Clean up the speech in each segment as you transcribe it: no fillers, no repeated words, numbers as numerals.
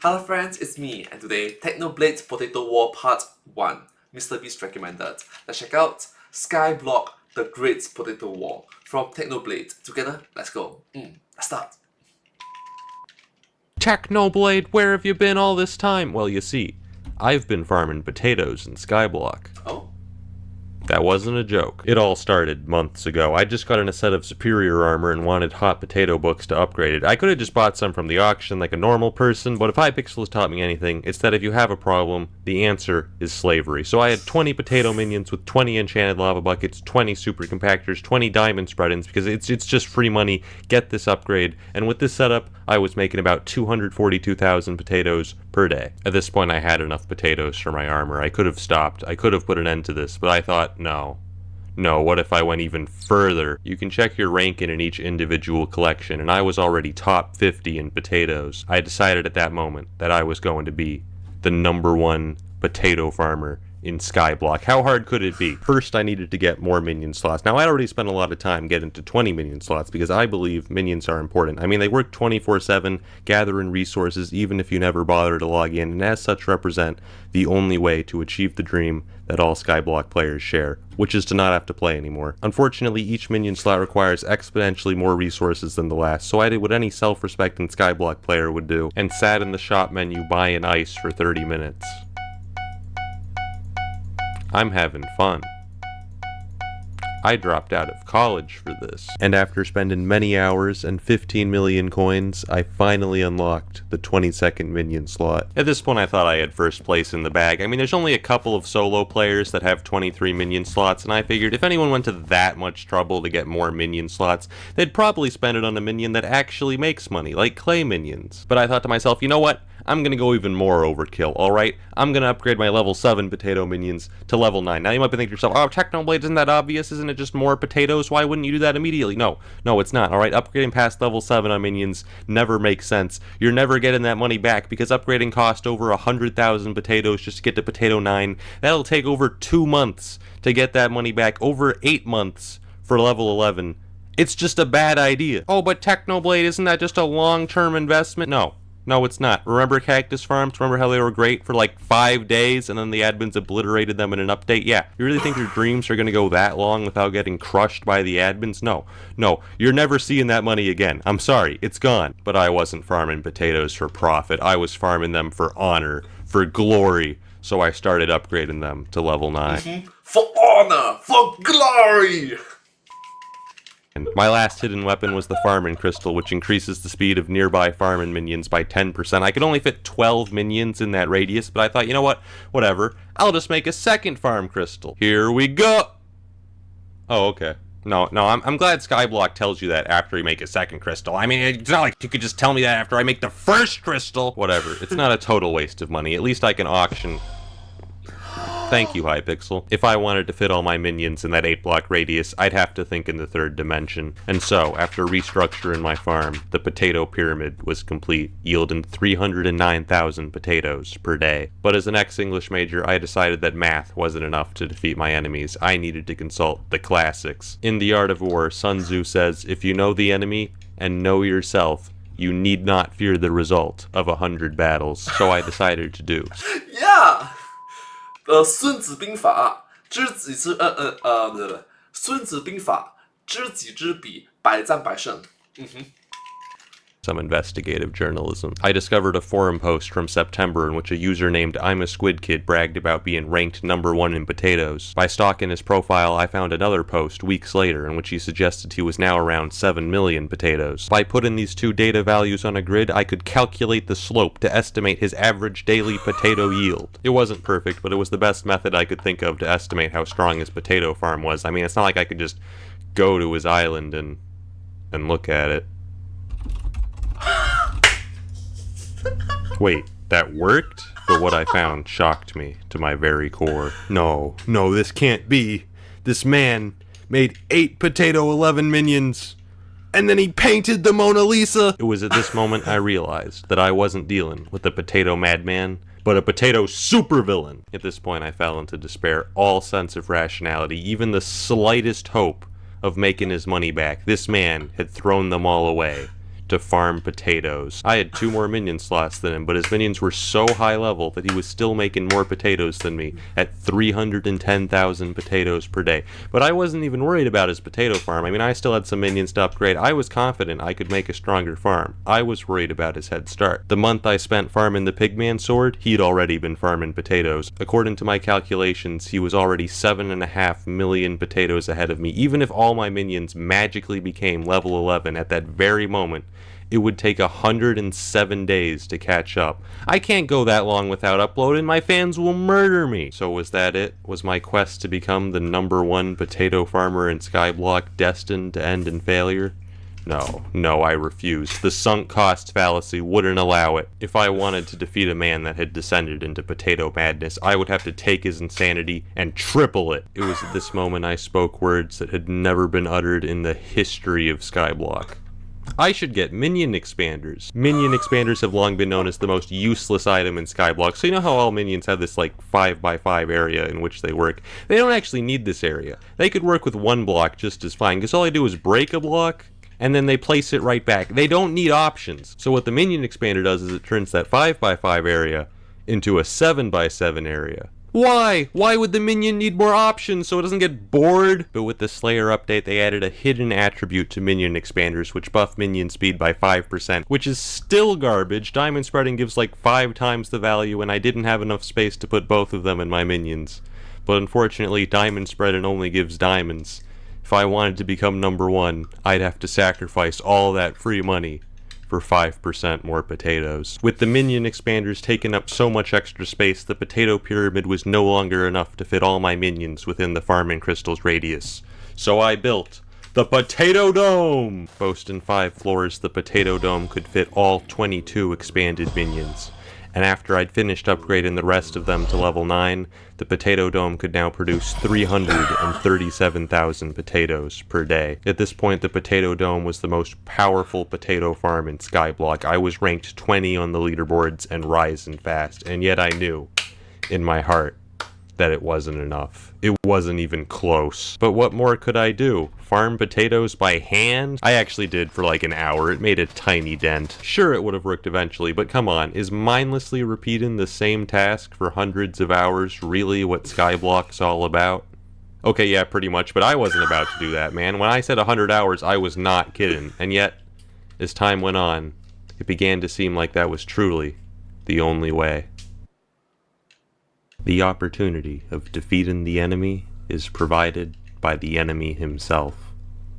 Hello friends, it's me, and today, Technoblade Potato War Part 1, Mr. Beast recommended. Let's check out Skyblock, the Great Potato War from Technoblade. Together, let's go. Let's start. Technoblade, where have you been all this time? Well, you see, I've been farming potatoes in Skyblock. Oh? That wasn't a joke. It all started months ago. I just got in a set of superior armor and wanted hot potato books to upgrade it. I could have just bought some from the auction like a normal person, but if Hypixel has taught me anything, it's that if you have a problem, the answer is slavery. So I had 20 potato minions with 20 enchanted lava buckets, 20 super compactors, 20 diamond spread-ins, because it's just free money. Get this upgrade. And with this setup, I was making about 242,000 potatoes per day. At this point, I had enough potatoes for my armor. I could have stopped. I could have put an end to this, but I thought, no, what if I went even further? You can check your ranking in each individual collection, and I was already top 50 in potatoes. I decided at that moment that I was going to be the #1 potato farmer in Skyblock. How hard could it be? First, I needed to get more minion slots. Now, I already spent a lot of time getting to 20 minion slots because I believe minions are important. I mean, they work 24/7, gathering resources even if you never bother to log in, and as such represent the only way to achieve the dream that all Skyblock players share, which is to not have to play anymore. Unfortunately, each minion slot requires exponentially more resources than the last, so I did what any self-respecting Skyblock player would do, and sat in the shop menu buying ice for 30 minutes. I'm having fun. I dropped out of college for this. And after spending many hours and 15 million coins, I finally unlocked the 22nd minion slot. At this point, I thought I had first place in the bag. I mean, there's only a couple of solo players that have 23 minion slots, and I figured if anyone went to that much trouble to get more minion slots, they'd probably spend it on a minion that actually makes money, like clay minions. But I thought to myself, you know what? I'm gonna go even more overkill, alright? I'm gonna upgrade my level 7 potato minions to level 9. Now you might be thinking to yourself, oh, Technoblade, isn't that obvious? Isn't it just more potatoes? Why wouldn't you do that immediately? No, it's not, alright? Upgrading past level 7 on minions never makes sense. You're never getting that money back because upgrading cost over 100,000 potatoes just to get to potato 9. That'll take over 2 months to get that money back, over 8 months for level 11. It's just a bad idea. Oh, but Technoblade, isn't that just a long-term investment? No, it's not. Remember Cactus Farms? Remember how they were great for like 5 days and then the admins obliterated them in an update? Yeah, you really think your dreams are going to go that long without getting crushed by the admins? No, you're never seeing that money again. I'm sorry, it's gone. But I wasn't farming potatoes for profit. I was farming them for honor, for glory. So I started upgrading them to level 9. For honor! For glory! My last hidden weapon was the Farming Crystal, which increases the speed of nearby farming minions by 10%. I could only fit 12 minions in that radius, but I thought, you know what? Whatever. I'll just make a second Farm Crystal. Here we go! Oh, okay. No, I'm glad Skyblock tells you that after you make a second crystal. I mean, it's not like you could just tell me that after I make the first crystal! Whatever. It's not a total waste of money. At least I can auction. Thank you, Hypixel. If I wanted to fit all my minions in that 8-block radius, I'd have to think in the 3rd dimension. And so, after restructuring my farm, the potato pyramid was complete, yielding 309,000 potatoes per day. But as an ex-English major, I decided that math wasn't enough to defeat my enemies. I needed to consult the classics. In The Art of War, Sun Tzu says, if you know the enemy and know yourself, you need not fear the result of 100 battles. So I decided to do. Yeah! 孙子兵法知己知孙子兵法知己知彼，百战百胜。Some investigative journalism. I discovered a forum post from September in which a user named I'm a Squid Kid bragged about being ranked #1 in potatoes. By stalking his profile, I found another post weeks later in which he suggested he was now around 7 million potatoes. By putting these two data values on a grid, I could calculate the slope to estimate his average daily potato yield. It wasn't perfect, but it was the best method I could think of to estimate how strong his potato farm was. I mean, it's not like I could just go to his island and look at it. Wait, that worked? But what I found shocked me to my very core. No, this can't be. This man made 8 potato 11 minions, and then he painted the Mona Lisa! It was at this moment I realized that I wasn't dealing with a potato madman, but a potato supervillain. At this point I fell into despair, all sense of rationality, even the slightest hope of making his money back. This man had thrown them all away. to farm potatoes. I had 2 more minion slots than him, but his minions were so high level that he was still making more potatoes than me at 310,000 potatoes per day. But I wasn't even worried about his potato farm. I mean, I still had some minions to upgrade. I was confident I could make a stronger farm. I was worried about his head start. The month I spent farming the Pigman sword, he'd already been farming potatoes. According to my calculations, he was already 7.5 million potatoes ahead of me. Even if all my minions magically became level 11 at that very moment, it would take 107 days to catch up. I can't go that long without uploading. My fans will murder me. So was that it? Was my quest to become the #1 potato farmer in Skyblock destined to end in failure? No, I refused. The sunk cost fallacy wouldn't allow it. If I wanted to defeat a man that had descended into potato madness, I would have to take his insanity and triple it. It was at this moment I spoke words that had never been uttered in the history of Skyblock. I should get minion expanders. Minion expanders have long been known as the most useless item in Skyblock. So you know how all minions have this like 5x5 area in which they work? They don't actually need this area. They could work with 1 block just as fine, because all I do is break a block and then they place it right back. They don't need options. So what the minion expander does is it turns that 5x5 area into a 7x7 area. Why? Why would the minion need more options so it doesn't get bored? But with the Slayer update, they added a hidden attribute to minion expanders, which buff minion speed by 5%, which is still garbage. Diamond spreading gives like 5 times the value, and I didn't have enough space to put both of them in my minions. But unfortunately, diamond spreading only gives diamonds. If I wanted to become #1, I'd have to sacrifice all that free money for 5% more potatoes. With the minion expanders taking up so much extra space, the potato pyramid was no longer enough to fit all my minions within the farming crystals radius. So I built the Potato Dome! Boasting 5 floors, the Potato Dome could fit all 22 expanded minions. And after I'd finished upgrading the rest of them to level 9, the Potato Dome could now produce 337,000 potatoes per day. At this point, the Potato Dome was the most powerful potato farm in Skyblock. I was ranked 20 on the leaderboards and rising fast, and yet I knew, in my heart, that it wasn't enough. It wasn't even close. But what more could I do? Farm potatoes by hand? I actually did for like an hour. It made a tiny dent. Sure, it would have worked eventually, but come on, is mindlessly repeating the same task for hundreds of hours really what Skyblock's all about? Okay, yeah, pretty much, but I wasn't about to do that, man. When I said 100 hours, I was not kidding. And yet, as time went on, it began to seem like that was truly the only way. The opportunity of defeating the enemy is provided by the enemy himself.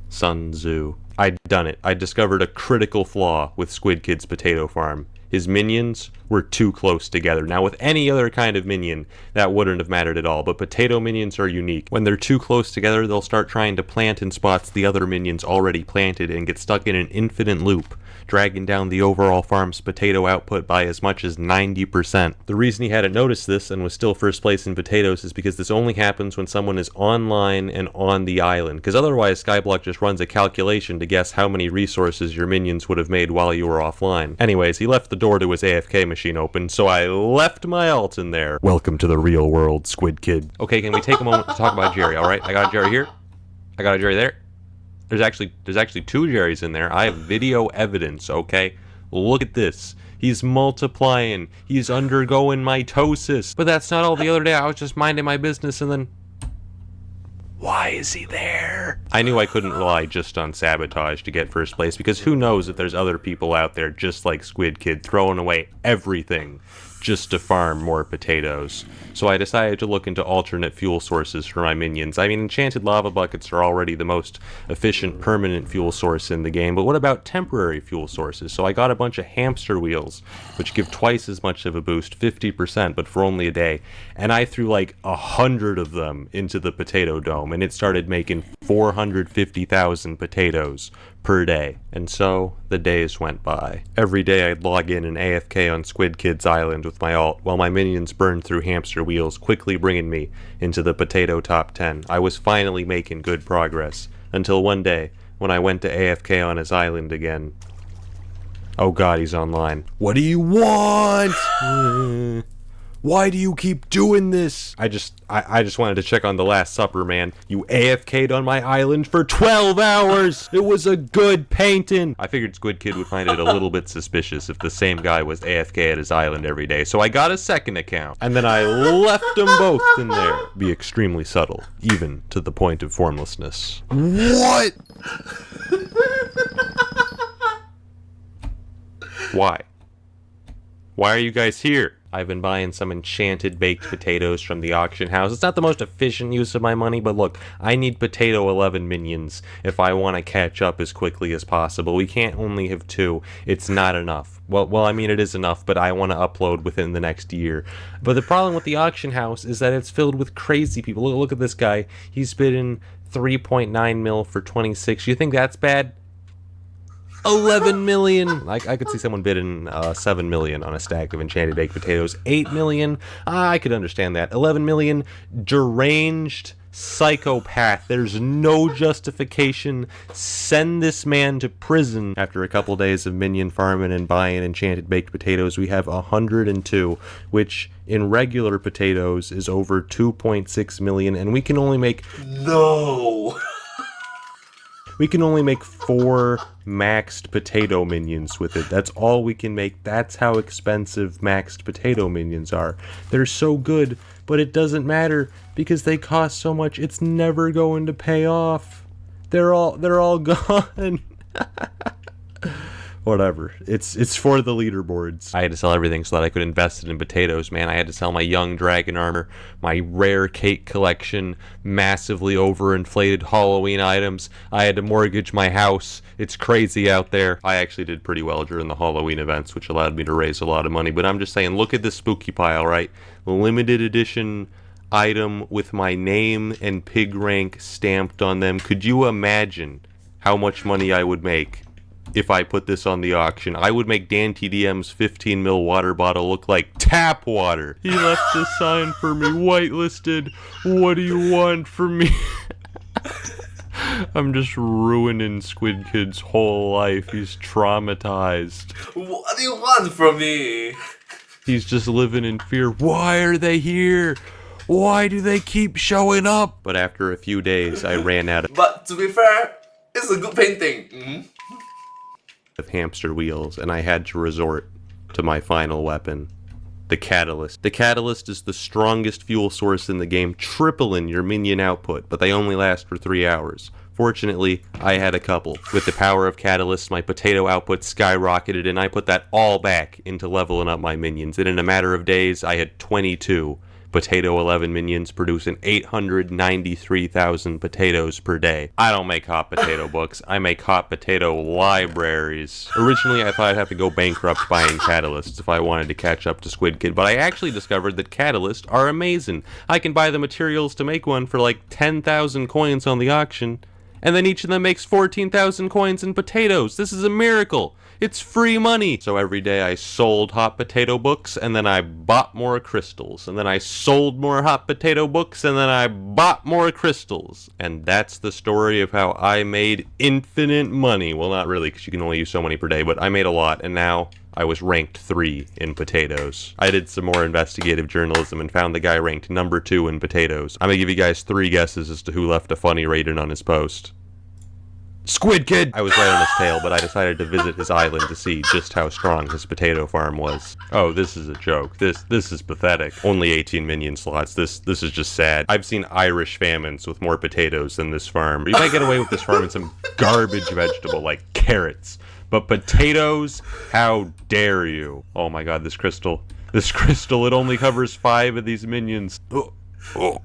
Sun Tzu. I'd done it. I discovered a critical flaw with Squid Kid's potato farm. His minions were too close together. Now, with any other kind of minion, that wouldn't have mattered at all, but potato minions are unique. When they're too close together, they'll start trying to plant in spots the other minions already planted and get stuck in an infinite loop, dragging down the overall farm's potato output by as much as 90%. The reason he hadn't noticed this and was still first place in potatoes is because this only happens when someone is online and on the island, because otherwise Skyblock just runs a calculation to guess how many resources your minions would have made while you were offline. Anyways, he left the door to his AFK machine open, so I left my alt in there. Welcome to the real world, Squid Kid. Okay, can we take a moment to talk about Jerry, alright? I got a Jerry here. I got a Jerry there. There's actually 2 Jerrys in there. I have video evidence, okay? Look at this. He's multiplying. He's undergoing mitosis. But that's not all. The other day I was just minding my business and then... Why is he there? I knew I couldn't rely just on sabotage to get first place, because who knows if there's other people out there just like Squid Kid throwing away everything just to farm more potatoes. So I decided to look into alternate fuel sources for my minions. I mean, enchanted lava buckets are already the most efficient permanent fuel source in the game, but what about temporary fuel sources? So I got a bunch of hamster wheels, which give twice as much of a boost, 50%, but for only a day. And I threw like 100 of them into the potato dome, and it started making 450,000 potatoes per day. And so the days went by. Every day I'd log in and AFK on Squid Kid's island with my alt, while my minions burned through hamster wheels, quickly bringing me into the potato top 10. I was finally making good progress, until one day, when I went to AFK on his island again. Oh god, he's online. What do you want? Why do you keep doing this? I just wanted to check on The Last Supper, man. You AFK'd on my island for 12 hours! It was a good painting! I figured Squid Kid would find it a little bit suspicious if the same guy was AFK at his island every day, so I got a second account. And then I left them both in there. Be extremely subtle, even to the point of formlessness. What? Why? Why are you guys here? I've been buying some enchanted baked potatoes from the auction house. It's not the most efficient use of my money, but look, I need potato 11 minions if I want to catch up as quickly as possible. We can't only have 2. It's not enough. Well, I mean, it is enough, but I want to upload within the next year. But the problem with the auction house is that it's filled with crazy people. Look at this guy. He's bidding 3.9 mil for 26. You think that's bad? 11 million. I could see someone bidding 7 million on a stack of enchanted baked potatoes. 8 million. I could understand that. 11 million. Deranged psychopath. There's no justification. Send this man to prison. After a couple days of minion farming and buying enchanted baked potatoes, we have 102, which in regular potatoes is over 2.6 million, and we can only make... No! We can only make 4 maxed potato minions with it. That's all we can make. That's how expensive maxed potato minions are. They're so good, but it doesn't matter because they cost so much. It's never going to pay off. They're all gone. Whatever. It's for the leaderboards. I had to sell everything so that I could invest it in potatoes, man. I had to sell my young dragon armor, my rare cake collection, massively overinflated Halloween items. I had to mortgage my house. It's crazy out there. I actually did pretty well during the Halloween events, which allowed me to raise a lot of money. But I'm just saying, look at this spooky pile, right? Limited edition item with my name and pig rank stamped on them. Could you imagine how much money I would make if I put this on the auction? I would make Dan TDM's 15 mil water bottle look like tap water. He left this sign for me, whitelisted. What do you want from me? I'm just ruining Squid Kid's whole life. He's traumatized. What do you want from me? He's just living in fear. Why are they here? Why do they keep showing up? But after a few days, I ran out But to be fair, it's a good painting. of hamster wheels, and I had to resort to my final weapon, the catalyst. The catalyst is the strongest fuel source in the game, tripling your minion output, but they only last for 3 hours. Fortunately, I had a couple. With the power of catalyst, my potato output skyrocketed, and I put that all back into leveling up my minions, and in a matter of days, I had 22 potato 11 minions producing 893,000 potatoes per day. I don't make hot potato books, I make hot potato libraries. Originally I thought I'd have to go bankrupt buying catalysts if I wanted to catch up to Squid Kid, but I actually discovered that catalysts are amazing. I can buy the materials to make one for like 10,000 coins on the auction, and then each of them makes 14,000 coins in potatoes. This is a miracle. It's free money. So every day I sold hot potato books, and then I bought more crystals, and then I sold more hot potato books, and then I bought more crystals. And that's the story of how I made infinite money. Well, not really, because you can only use so many per day, but I made a lot, and now I was ranked 3 in potatoes. I did some more investigative journalism and found the guy ranked number 2 in potatoes. I'm gonna give you guys 3 guesses as to who left a funny rating on his post. Squid Kid! I was right on his tail, but I decided to visit his island to see just how strong his potato farm was. Oh, this is a joke. This is pathetic. Only 18 minion slots. This is just sad. I've seen Irish famines with more potatoes than this farm. You might get away with this farm in some garbage vegetable like carrots. But potatoes? How dare you? Oh my god, this crystal. This crystal, it only covers 5 of these minions. Oh,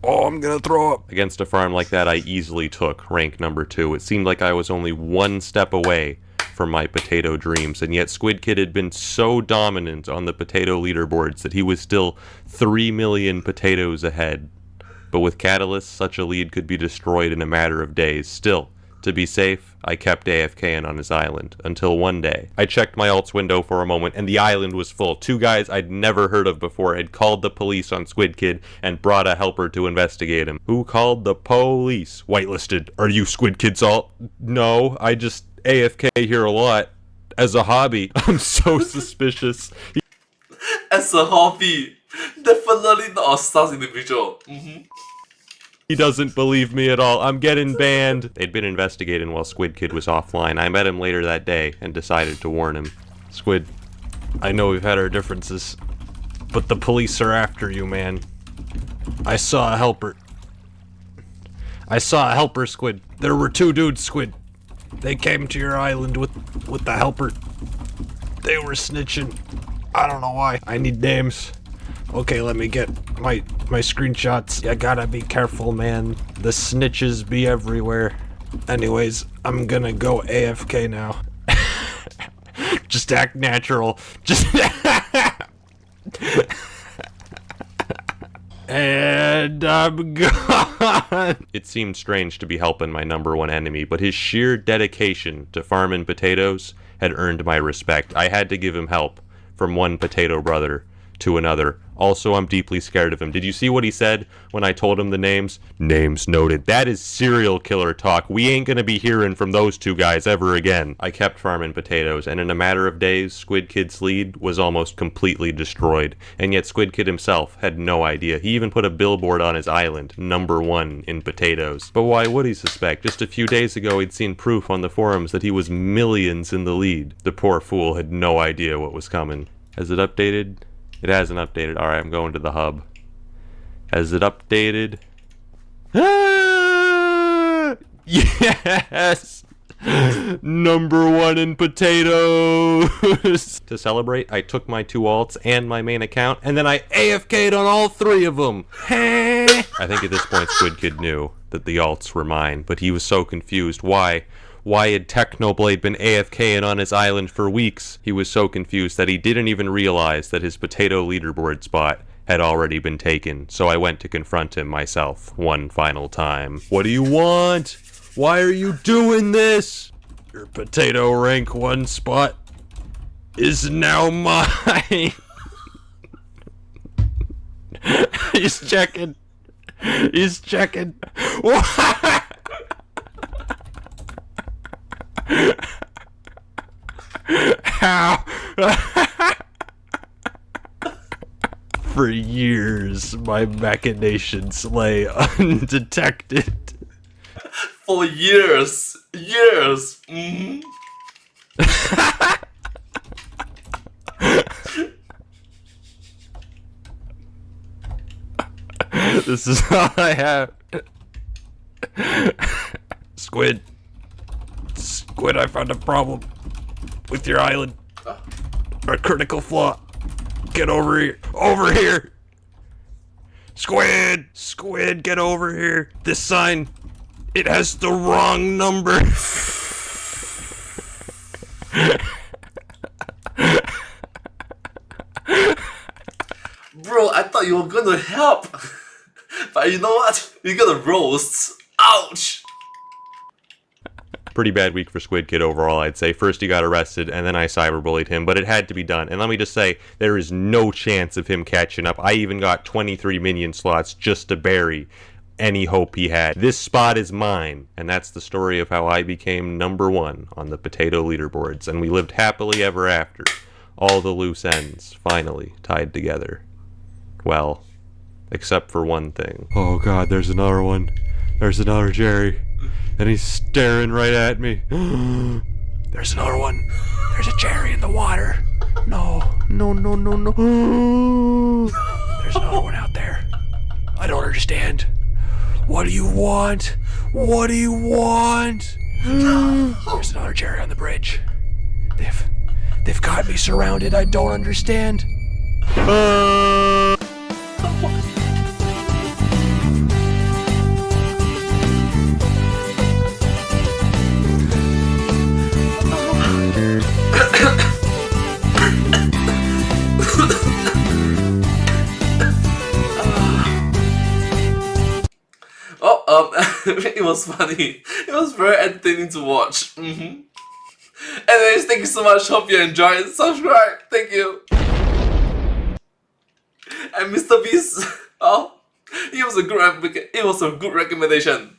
I'm gonna throw up. Against a farm like that, I easily took rank number 2. It seemed like I was only 1 step away from my potato dreams, and yet Squid Kid had been so dominant on the potato leaderboards that he was still 3 million potatoes ahead. But with Catalyst, such a lead could be destroyed in a matter of days. Still, to be safe, I kept AFKing on his island, until one day. I checked my alts window for a moment, and the island was full. 2 guys I'd never heard of before had called the police on Squid Kid and brought a helper to investigate him. Who called the police? Whitelisted. Are you Squid Kid's alt? No, I just AFK here a lot. As a hobby. I'm so suspicious. as a hobby. Definitely not a sus individual. He doesn't believe me at all. I'm getting banned. They'd been investigating while Squid Kid was offline. I met him later that day and decided to warn him. Squid, I know we've had our differences, but the police are after you, man. I saw a helper. Squid. There were 2 dudes, Squid. They came to your island with the helper. They were snitching. I don't know why. I need names. Okay, let me get my screenshots. You gotta be careful, man. The snitches be everywhere. Anyways, I'm gonna go AFK now. Just act natural. Just... And I'm gone. It seemed strange to be helping my #1 enemy, but his sheer dedication to farming potatoes had earned my respect. I had to give him help from one potato brother to another. Also, I'm deeply scared of him. Did you see what he said when I told him the names? Names noted. That is serial killer talk. We ain't gonna be hearing from those 2 guys ever again. I kept farming potatoes, and in a matter of days, Squid Kid's lead was almost completely destroyed. And yet Squid Kid himself had no idea. He even put a billboard on his island, #1 in potatoes. But why would he suspect? Just a few days ago, he'd seen proof on the forums that he was millions in the lead. The poor fool had no idea what was coming. Has it updated? It hasn't updated. Alright, I'm going to the hub. Has it updated? Ah! Yes! #1 in potatoes! To celebrate, I took my 2 alts and my main account, and then I AFK'd on all 3 of them! I think at this point Squid Kid knew that the alts were mine, but he was so confused. Why? Why had Technoblade been AFKing on his island for weeks? He was so confused that he didn't even realize that his potato leaderboard spot had already been taken, so I went to confront him myself one final time. What do you want? Why are you doing this? Your potato rank 1 spot is now mine. He's checking. He's checking. How? For years, my machinations lay undetected. For years. This is all I have. Squid, I found a problem with your island. A critical flaw. Get over here. Over here! Squid, get over here. This sign, it has the wrong number. Bro, I thought you were gonna help. But you know what? You're gonna roast. Ouch! Pretty bad week for Squid Kid overall, I'd say. First he got arrested, and then I cyberbullied him, but it had to be done. And let me just say, there is no chance of him catching up. I even got 23 minion slots just to bury any hope he had. This spot is mine, and that's the story of how I became #1 on the potato leaderboards, and we lived happily ever after. All the loose ends finally tied together. Well, except for one thing. Oh god, there's another one. There's another Jerry. And he's staring right at me. There's another one. There's a Jerry in the water. No. There's another one out there. I don't understand. What do you want? What do you want? There's another Jerry on the bridge. They've got me surrounded. I don't understand. It was funny. It was very entertaining to watch. Anyways, thank you so much. Hope you enjoyed. Subscribe. Thank you. And Mr. Beast, it was a good recommendation.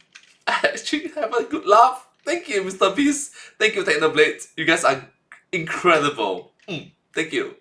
I actually have a good laugh. Thank you, Mr. Beast. Thank you, Technoblade. You guys are incredible. Thank you.